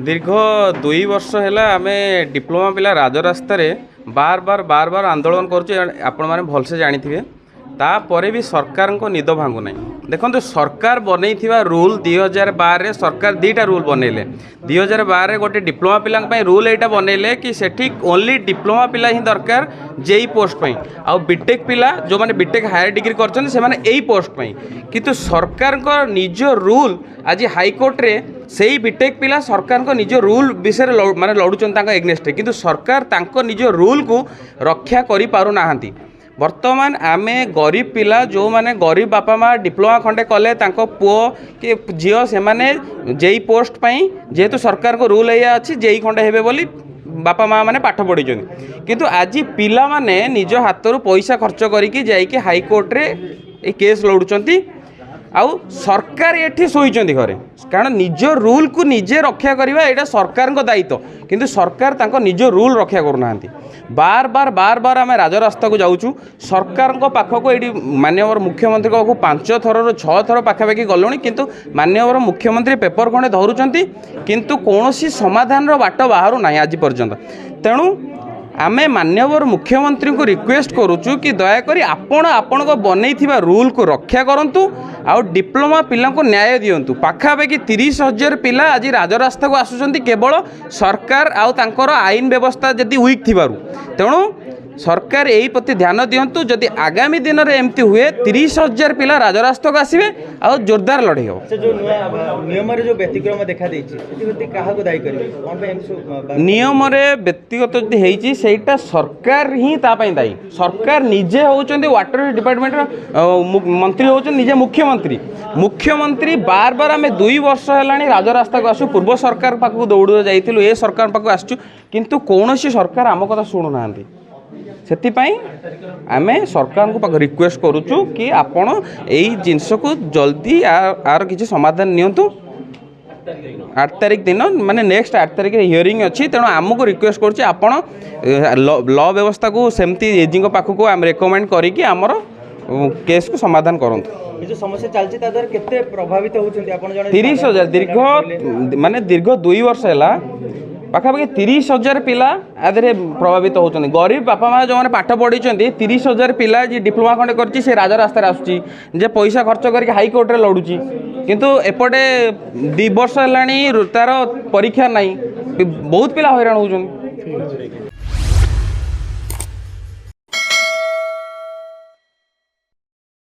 दीर्घ 2 वर्ष है आम डिप्लोमा पिला राजरास्त बार बार बार बार आंदोलन करें भलसे जानी तापर भी सरकार को निद भांगु ना। देखो सरकार बनई रूल 2012 सरकार दीटा रूल बनइले 2012 गोटे डिप्लोमा पिला रूल यहाँ बनइले कि सेठी ओनली डिप्लोमा पिला ही दरकार जेई पोस्ट आउ बीटेक पिला जो माने बीटेक हायर डिग्री करछन से माने एई पोस्ट किंतु सरकार को निज रूल आज हाईकोर्ट रे सेई बीटेक पिला सरकार को निज रूल विषय माने लड़ुचन एग्नेस्ट किंतु सरकार तांको निज रूल को रक्षा करि पारु नाहंती। वर्तमान आमे गरीब पिला जो माने गरीब बापा माँ डिप्लोमा खंडे कले तांको पुओ कि झील से माने जेई पोस्ट पाई जेहेतु सरकार को रूल या अच्छी जेई खंडे हेबे बोली बापा माँ मैंने पाठ पढ़ी किंतु आज पिला माने निज हाथरू पैसा खर्च करके जाइए हाईकोर्ट रे ए केस लड़ुचंती आउ सरकार ये शोइचंती घरे कारण निज रूल को निजे रक्षा करवा यहाँ सरकार दायित्व किंतु सरकार तांको निज रूल रक्षा करूना। बार बार बार बार आम राजरास्ता को जाऊँ सरकार पाखक ये माननीय मुख्यमंत्री पाखक 5 थर 6 थर पाखापाखि गलुणी किंतु माननीय मुख्यमंत्री पेपर खंडे धरुचंती किंतु कौनसी समाधान बाट बाहर ना आज पर्यंत। तेणु आमे माननीय मुख्यमंत्री को रिक्वेस्ट करुचु कि दयाकोरी आपण को बनई रूल को रक्षा करंतु आउ डिप्लोमा पिला को न्याय दियंतु। पाखापाखि 30,000 पिला आज राजरास्ता को आसुचंती केवल सरकार आउ तांकर आईन व्यवस्था जदि वीक थिबारु। तेणु सरकार यही प्रति ध्यान दियंतु जदि आगामी दिन में एमती हुए 30,000 पिला राजरास्ता को आसवे आ जोरदार लड़े हो। जो नियम जो व्यतिक्रम देखा दायी करेंगे नियम व्यक्तिगत जदि होती सेटा सरकार ही तापाई दायी। सरकार निजे होचंदी वाटर डिपार्टमेंट मंत्री होचंदी निजे मुख्यमंत्री मुख्यमंत्री बार बार आम 2 वर्ष है राजरास्ता को आसु पूर्व सरकार पाखु दौड़ जाइलु ए सरकार पाखु आसु किंतु कौन सरकार आम कथा शुणु ना सेतिपाई आमे सरकार को रिक्वेस्ट करुचु कि आपण यही जिनस को जल्दी आर किसी समाधान नियंतु। 8 तारिख दिन माने नेक्स्ट 8 तारिख हियरिंग अच्छी तेणु आमको रिक्वेस्ट करुचे आपण लॉ व्यवस्था को सेमती एजी पाखक आम रेकमेंड करिकी आमर केस को समाधान करंतु। जो समस्या चलती तादर केते प्रभावित होउछन्ती आपण जने 30,000 दीर्घ 2 वर्ष है पाखापाखि 30,000 पिला आधे प्रभावित होती। गरीब बापा माँ जो मैंने पाठ पढ़ी 30,000 पिला जी डिप्लोमा खंडे कर राजरास्त आसूँ जे पैसा खर्च करके हाईकोर्ट रे लड़ुची किंतु एपटे 2 वर्ष है तार परीक्षा नहीं बहुत पिला हैरान होउछन।